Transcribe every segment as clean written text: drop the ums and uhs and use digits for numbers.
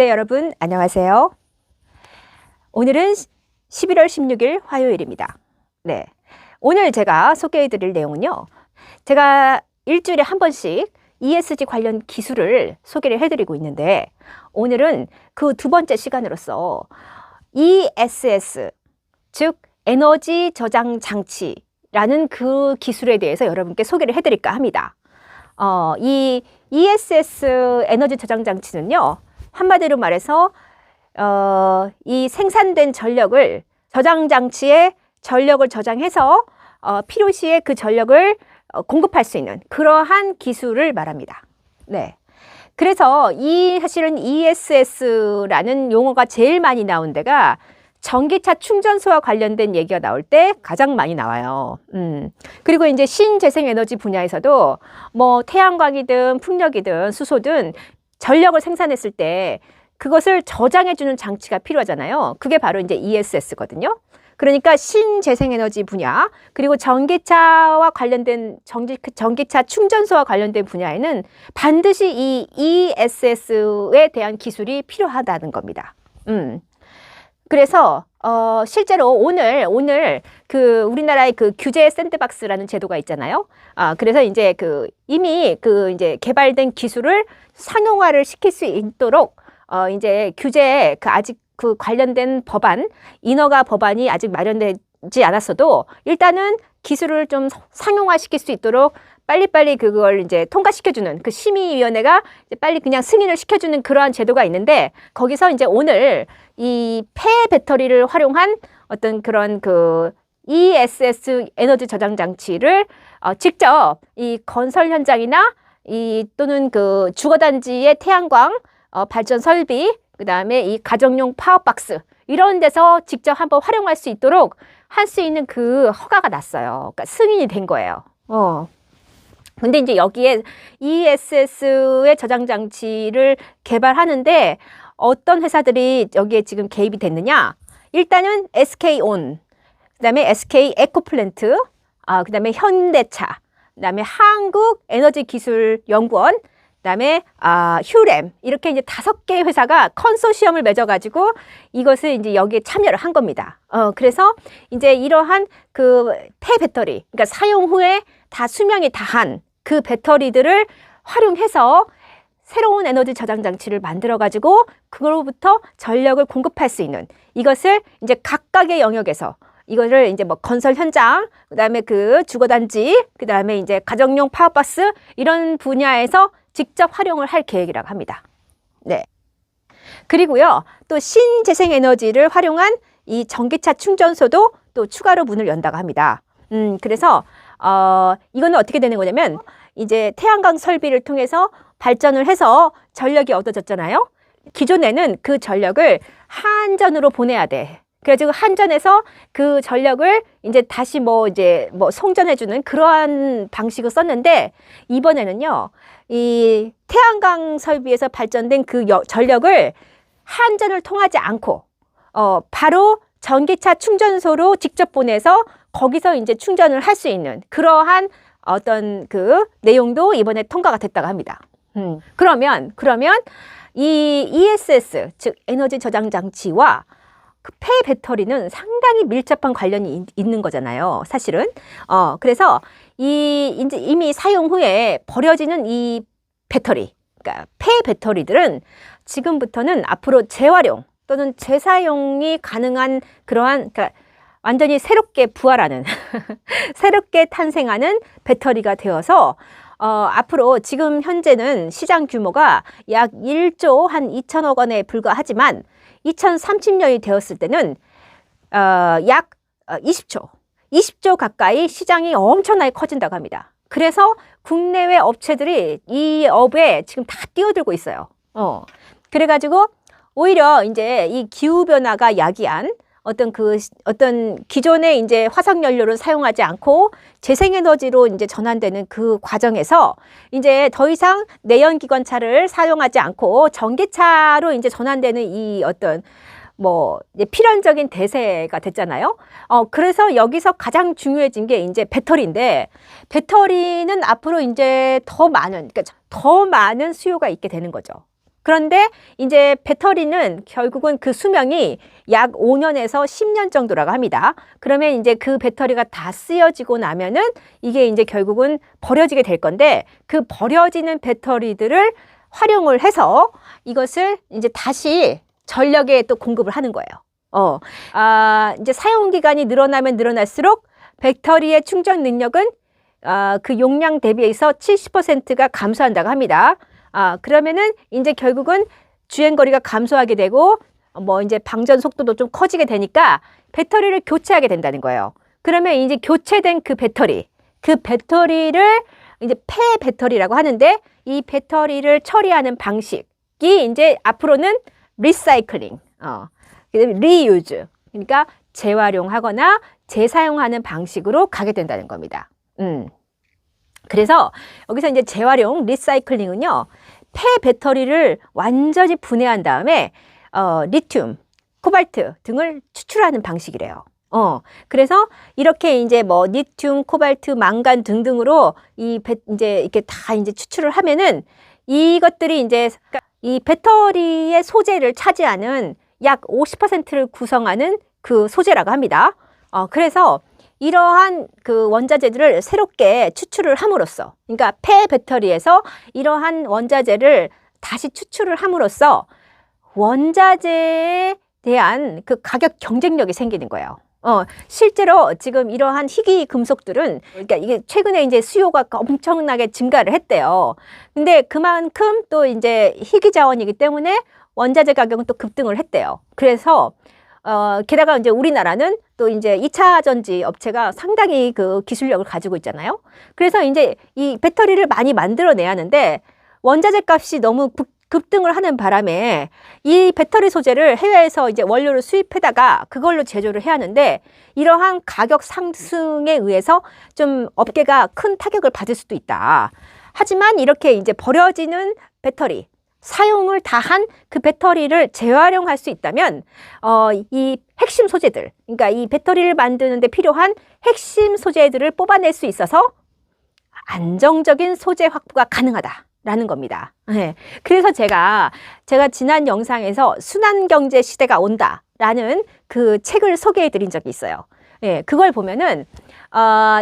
네, 여러분 안녕하세요. 오늘은 11월 16일 화요일입니다. 네, 오늘 제가 소개해 드릴 내용은요. 제가 일주일에 한 번씩 ESG 관련 기술을 소개를 해드리고 있는데 오늘은 그 두 번째 시간으로서 ESS, 즉 에너지 저장 장치라는 그 기술에 대해서 여러분께 소개를 해드릴까 합니다. 이 ESS 에너지 저장 장치는요. 한마디로 말해서 이 생산된 전력을 저장 장치에 전력을 저장해서 필요시에 그 전력을 공급할 수 있는 그러한 기술을 말합니다. 네. 그래서 사실은 ESS라는 용어가 제일 많이 나온 데가 전기차 충전소와 관련된 얘기가 나올 때 가장 많이 나와요. 그리고 이제 신재생에너지 분야에서도 뭐 태양광이든 풍력이든 수소든 전력을 생산했을 때 그것을 저장해주는 장치가 필요하잖아요. 그게 바로 이제 ESS거든요. 그러니까 신재생에너지 분야, 그리고 전기차와 관련된 전기차 충전소와 관련된 분야에는 반드시 이 ESS에 대한 기술이 필요하다는 겁니다. 그래서 실제로 오늘 그 우리나라의 그 규제 샌드박스라는 제도가 있잖아요. 그래서 이제 이미 이제 개발된 기술을 상용화를 시킬 수 있도록 이제 규제 아직 그 관련된 법안, 인허가 법안이 아직 마련되지 않았어도 일단은 기술을 좀 상용화 시킬 수 있도록 빨리빨리 그걸 이제 통과시켜주는 그 심의위원회가 이제 빨리 그냥 승인을 시켜주는 그러한 제도가 있는데 거기서 이제 오늘 이 폐 배터리를 활용한 어떤 그런 ESS 에너지 저장 장치를 직접 이 건설 현장이나 또는 주거단지의 태양광 발전 설비, 그 다음에 이 가정용 파워박스 이런 데서 직접 한번 활용할 수 있도록 할 수 있는 그 허가가 났어요. 그러니까 승인이 된 거예요. 근데 이제 여기에 ESS의 저장 장치를 개발하는데 어떤 회사들이 여기에 지금 개입이 됐느냐? 일단은 SK온, 그다음에 SK 에코플랜트, 그다음에 현대차, 그다음에 한국에너지기술연구원, 그다음에 휴램 이렇게 이제 5개 회사가 컨소시엄을 맺어가지고 이것을 이제 여기에 참여를 한 겁니다. 그래서 이제 이러한 폐 배터리, 그러니까 사용 후에 다 수명이 다한 그 배터리들을 활용해서 새로운 에너지 저장 장치를 만들어 가지고 그거로부터 전력을 공급할 수 있는 이것을 이제 각각의 영역에서 이거를 이제 뭐 건설 현장, 그다음에 주거단지, 그다음에 이제 가정용 파워박스 이런 분야에서 직접 활용을 할 계획이라고 합니다. 네. 그리고요, 또 신재생에너지를 활용한 이 전기차 충전소도 또 추가로 문을 연다고 합니다. 그래서 이거는 어떻게 되는 거냐면 이제 태양광 설비를 통해서 발전을 해서 전력이 얻어졌잖아요. 기존에는 그 전력을 한전으로 보내야 돼. 그래가지고 한전에서 그 전력을 이제 다시 송전해주는 그러한 방식을 썼는데 이번에는요, 이 태양광 설비에서 발전된 그 전력을 한전을 통하지 않고 바로 전기차 충전소로 직접 보내서 거기서 이제 충전을 할 수 있는 그러한 어떤 내용도 이번에 통과가 됐다고 합니다. 그러면 이 ESS, 즉 에너지 저장 장치와 폐 배터리는 상당히 밀접한 관련이 있는 거잖아요, 사실은. 그래서 이제 이미 사용 후에 버려지는 이 배터리, 그러니까 폐 배터리들은 지금부터는 앞으로 재활용 또는 재사용이 가능한 그러니까 완전히 새롭게 부활하는, 새롭게 탄생하는 배터리가 되어서 앞으로 지금 현재는 시장 규모가 약 1조 한 2천억 원에 불과하지만 2030년이 되었을 때는 약 20조 가까이 시장이 엄청나게 커진다고 합니다. 그래서 국내외 업체들이 이 업에 지금 다 뛰어들고 있어요. 그래가지고 오히려 이제 이 기후변화가 야기한 어떤 기존의 이제 화석연료를 사용하지 않고 재생에너지로 이제 전환되는 그 과정에서 이제 더 이상 내연기관차를 사용하지 않고 전기차로 이제 전환되는 이 어떤 이제 필연적인 대세가 됐잖아요. 그래서 여기서 가장 중요해진 게 이제 배터리인데 배터리는 앞으로 이제 더 많은 수요가 있게 되는 거죠. 그런데 이제 배터리는 결국은 그 수명이 약 5년에서 10년 정도라고 합니다. 그러면 이제 그 배터리가 다 쓰여지고 나면은 이게 이제 결국은 버려지게 될 건데, 그 버려지는 배터리들을 활용을 해서 이것을 이제 다시 전력에 또 공급을 하는 거예요. 이제 사용 기간이 늘어나면 늘어날수록 배터리의 충전 능력은 그 용량 대비해서 70%가 감소한다고 합니다. 그러면은 이제 결국은 주행거리가 감소하게 되고, 뭐 이제 방전 속도도 좀 커지게 되니까 배터리를 교체하게 된다는 거예요. 그러면 이제 교체된 그 배터리를 이제 폐 배터리라고 하는데, 이 배터리를 처리하는 방식이 이제 앞으로는 리사이클링, 리유즈, 그러니까 재활용하거나 재사용하는 방식으로 가게 된다는 겁니다. 그래서 여기서 이제 재활용, 리사이클링은요, 폐 배터리를 완전히 분해한 다음에 리튬, 코발트 등을 추출하는 방식이래요. 그래서 이렇게 이제 뭐 리튬, 코발트, 망간 등등으로 이제 이렇게 다 이제 추출을 하면은 이것들이 이제 이 배터리의 소재를 차지하는 약 50%를 구성하는 그 소재라고 합니다. 그래서 이러한 그 원자재들을 새롭게 추출을 함으로써, 그러니까 폐 배터리에서 이러한 원자재를 다시 추출을 함으로써 원자재에 대한 그 가격 경쟁력이 생기는 거예요. 실제로 지금 이러한 희귀 금속들은, 그러니까 이게 최근에 이제 수요가 엄청나게 증가를 했대요. 근데 그만큼 또 이제 희귀 자원이기 때문에 원자재 가격은 또 급등을 했대요. 그래서 게다가 이제 우리나라는 또 이제 2차 전지 업체가 상당히 그 기술력을 가지고 있잖아요. 그래서 이제 이 배터리를 많이 만들어내야 하는데, 원자재 값이 너무 급등을 하는 바람에 이 배터리 소재를 해외에서 이제 원료를 수입해다가 그걸로 제조를 해야 하는데, 이러한 가격 상승에 의해서 좀 업계가 큰 타격을 받을 수도 있다. 하지만 이렇게 이제 버려지는 배터리, 사용을 다한 그 배터리를 재활용할 수 있다면 이 핵심 소재들, 그러니까 이 배터리를 만드는 데 필요한 핵심 소재들을 뽑아낼 수 있어서 안정적인 소재 확보가 가능하다라는 겁니다. 네. 그래서 제가 지난 영상에서 순환경제 시대가 온다라는 그 책을 소개해 드린 적이 있어요. 네. 그걸 보면은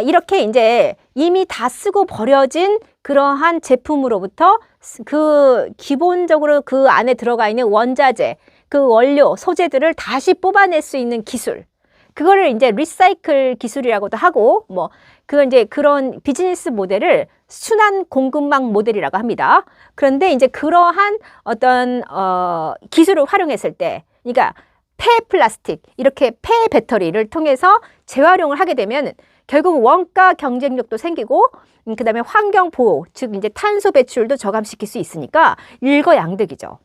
이렇게 이제 이미 다 쓰고 버려진 그러한 제품으로부터 그 기본적으로 그 안에 들어가 있는 원자재, 그 원료, 소재들을 다시 뽑아낼 수 있는 기술, 그거를 이제 리사이클 기술이라고도 하고, 뭐 그건 이제 그런 비즈니스 모델을 순환 공급망 모델이라고 합니다. 그런데 이제 그러한 어떤 기술을 활용했을 때, 그러니까 폐 플라스틱, 이렇게 폐 배터리를 통해서 재활용을 하게 되면 결국 원가 경쟁력도 생기고, 그다음에 환경 보호, 즉 이제 탄소 배출도 저감시킬 수 있으니까 일거양득이죠.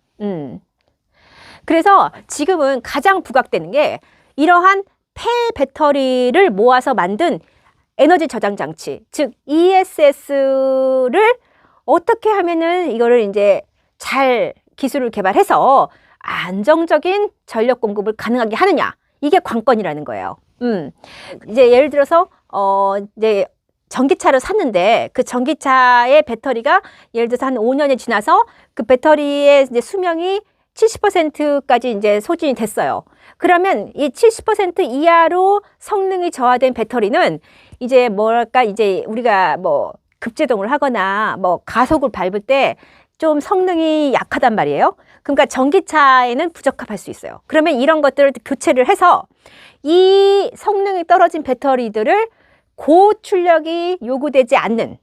그래서 지금은 가장 부각되는 게 이러한 폐 배터리를 모아서 만든 에너지 저장 장치, 즉 ESS를 어떻게 하면은 이거를 이제 잘 기술을 개발해서 안정적인 전력 공급을 가능하게 하느냐, 이게 관건이라는 거예요. 이제 예를 들어서 이제 전기차를 샀는데 그 전기차의 배터리가 예를 들어서 한 5년이 지나서 그 배터리의 이제 수명이 70%까지 이제 소진이 됐어요. 그러면 이 70% 이하로 성능이 저하된 배터리는 이제 뭐랄까, 이제 우리가 뭐 급제동을 하거나 뭐 가속을 밟을 때 좀 성능이 약하단 말이에요. 그러니까 전기차에는 부적합할 수 있어요. 그러면 이런 것들을 교체를 해서 이 성능이 떨어진 배터리들을 고출력이 요구되지 않는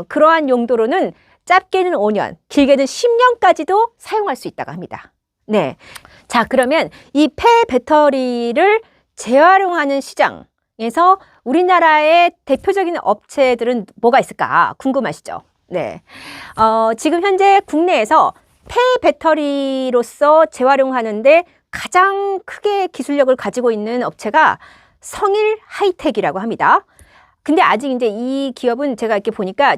그러한 용도로는 짧게는 5년, 길게는 10년까지도 사용할 수 있다고 합니다. 네. 자, 그러면 이 폐 배터리를 재활용하는 시장에서 우리나라의 대표적인 업체들은 뭐가 있을까 궁금하시죠? 네. 지금 현재 국내에서 폐 배터리로서 재활용하는데 가장 크게 기술력을 가지고 있는 업체가 성일 하이텍이라고 합니다. 근데 아직 이제 이 기업은 제가 이렇게 보니까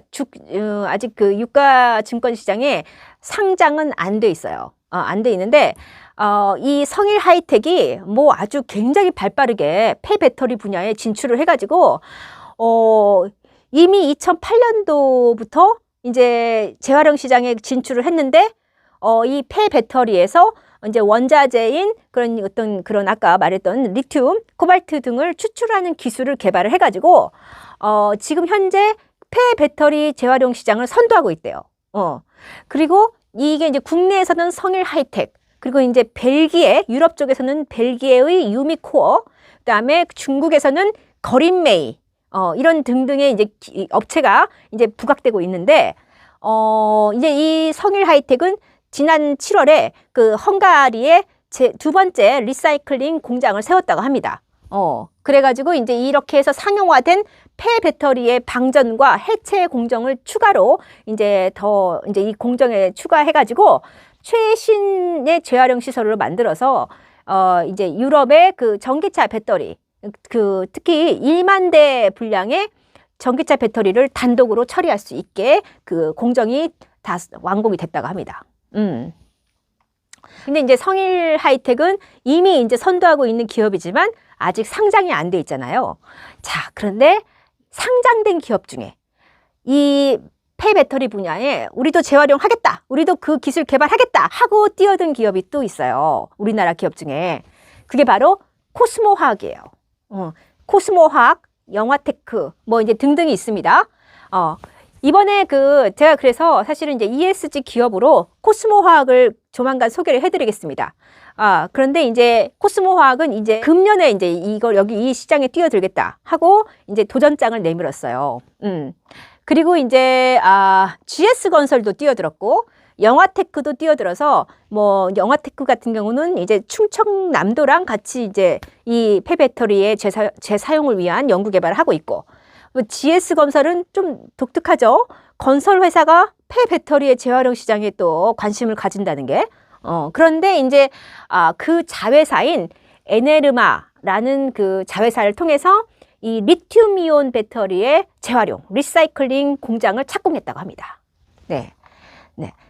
아직 그 유가 증권 시장에 상장은 안 돼 있어요. 안 돼 있는데 이 성일 하이텍이 뭐 아주 굉장히 발빠르게 폐 배터리 분야에 진출을 해가지고 이미 2008년도부터 이제 재활용 시장에 진출을 했는데 이 폐배터리에서 이제 원자재인 그런 아까 말했던 리튬, 코발트 등을 추출하는 기술을 개발을 해가지고 지금 현재 폐배터리 재활용 시장을 선도하고 있대요. 그리고 이게 이제 국내에서는 성일 하이텍, 그리고 이제 벨기에, 유럽 쪽에서는 벨기에의 유미코어, 그다음에 중국에서는 거린메이, 이런 등등의 이제 업체가 이제 부각되고 있는데, 이제 이 성일 하이텍은 지난 7월에 그 헝가리에 두 번째 리사이클링 공장을 세웠다고 합니다. 그래가지고 이제 이렇게 해서 상용화된 폐배터리의 방전과 해체 공정을 추가로 이제 이 공정에 추가해가지고 최신의 재활용 시설을 만들어서 이제 유럽의 그 전기차 배터리, 특히 1만 대 분량의 전기차 배터리를 단독으로 처리할 수 있게 그 공정이 다 완공이 됐다고 합니다. 근데 이제 성일 하이텍은 이미 이제 선도하고 있는 기업이지만 아직 상장이 안 돼 있잖아요. 자, 그런데 상장된 기업 중에 이 폐배터리 분야에 우리도 재활용하겠다, 우리도 그 기술 개발하겠다 하고 뛰어든 기업이 또 있어요. 우리나라 기업 중에. 그게 바로 코스모화학이에요. 코스모화학, 영화테크 뭐 이제 등등이 있습니다. 이번에 제가 그래서 사실은 이제 ESG 기업으로 코스모화학을 조만간 소개를 해드리겠습니다. 그런데 이제 코스모화학은 이제 금년에 이제 여기 이 시장에 뛰어들겠다 하고 이제 도전장을 내밀었어요. 그리고 이제 GS건설도 뛰어들었고 영화테크도 뛰어들어서 뭐 영화테크 같은 경우는 이제 충청남도랑 같이 이제 이 폐배터리의 재사용을 위한 연구 개발을 하고 있고, GS건설은 좀 독특하죠. 건설 회사가 폐배터리의 재활용 시장에 또 관심을 가진다는 게. 그런데 이제 그 자회사인 에네르마라는 그 자회사를 통해서 이 리튬이온 배터리의 재활용, 리사이클링 공장을 착공했다고 합니다. 네.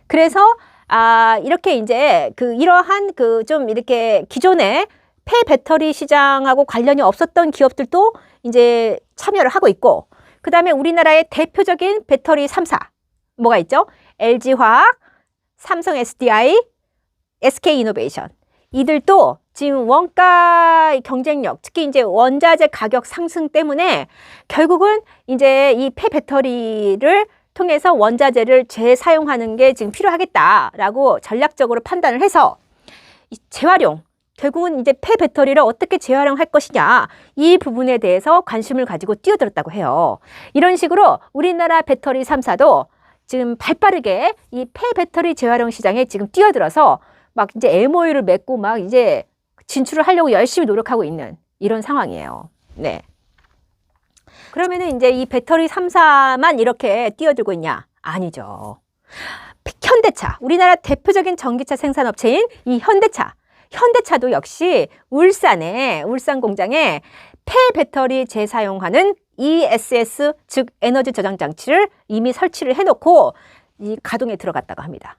그래서 이렇게 이제 이러한 좀 이렇게 기존의 폐배터리 시장하고 관련이 없었던 기업들도 이제 참여를 하고 있고, 그 다음에 우리나라의 대표적인 배터리 3사 뭐가 있죠? LG화학, 삼성 SDI, SK이노베이션. 이들도 지금 원가 경쟁력, 특히 이제 원자재 가격 상승 때문에 결국은 이제 이 폐배터리를 통해서 원자재를 재사용하는 게 지금 필요하겠다라고 전략적으로 판단을 해서 재활용, 결국은 이제 폐배터리를 어떻게 재활용할 것이냐, 이 부분에 대해서 관심을 가지고 뛰어들었다고 해요. 이런 식으로 우리나라 배터리 3사도 지금 발빠르게 이 폐배터리 재활용 시장에 지금 뛰어들어서 막 이제 MOU를 맺고 막 이제 진출을 하려고 열심히 노력하고 있는 이런 상황이에요. 네. 그러면은 이제 이 배터리 3사만 이렇게 뛰어들고 있냐? 아니죠. 현대차, 우리나라 대표적인 전기차 생산업체인 이 현대차도 역시 울산 공장에 폐배터리 재사용하는 ESS, 즉 에너지 저장 장치를 이미 설치를 해놓고 이 가동에 들어갔다고 합니다.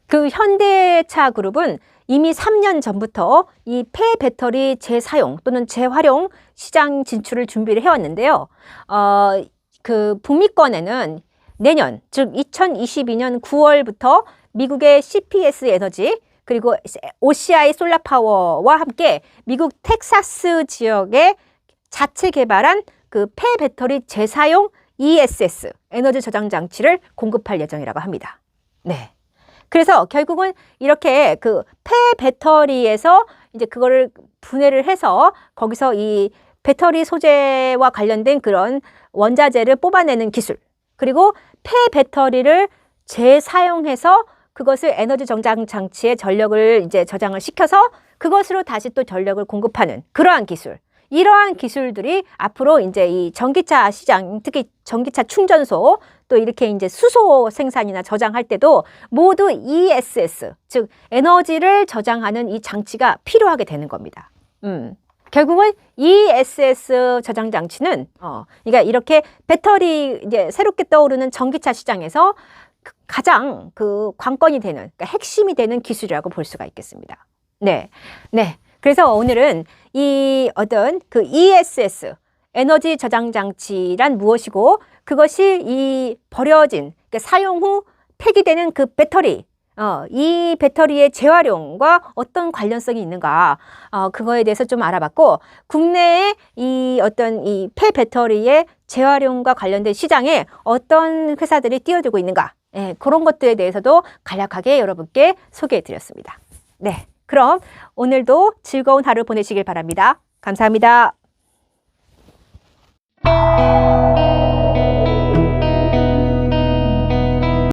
그 현대차 그룹은 이미 3년 전부터 이 폐배터리 재사용 또는 재활용 시장 진출을 준비를 해왔는데요. 그 북미권에는 내년, 즉 2022년 9월부터 미국의 CPS 에너지, 그리고 OCI 솔라파워와 함께 미국 텍사스 지역에 자체 개발한 그 폐배터리 재사용 ESS, 에너지 저장 장치를 공급할 예정이라고 합니다. 네. 그래서 결국은 이렇게 그 폐배터리에서 이제 그거를 분해를 해서 거기서 이 배터리 소재와 관련된 그런 원자재를 뽑아내는 기술, 그리고 폐배터리를 재사용해서 그것을 에너지 저장 장치에 전력을 이제 저장을 시켜서 그것으로 다시 또 전력을 공급하는 그러한 기술, 이러한 기술들이 앞으로 이제 이 전기차 시장, 특히 전기차 충전소, 또 이렇게 이제 수소 생산이나 저장할 때도 모두 ESS, 즉 에너지를 저장하는 이 장치가 필요하게 되는 겁니다. 결국은 ESS 저장 장치는 그러니까 이렇게 배터리 이제 새롭게 떠오르는 전기차 시장에서 가장 그 관건이 되는, 그러니까 핵심이 되는 기술이라고 볼 수가 있겠습니다. 네. 그래서 오늘은 이 어떤 그 ESS, 에너지 저장 장치란 무엇이고, 그것이 이 버려진, 그러니까 사용 후 폐기되는 그 배터리, 이 배터리의 재활용과 어떤 관련성이 있는가, 그거에 대해서 좀 알아봤고, 국내에 이 어떤 이 폐배터리의 재활용과 관련된 시장에 어떤 회사들이 뛰어들고 있는가, 예, 그런 것들에 대해서도 간략하게 여러분께 소개해 드렸습니다. 네, 그럼 오늘도 즐거운 하루 보내시길 바랍니다. 감사합니다.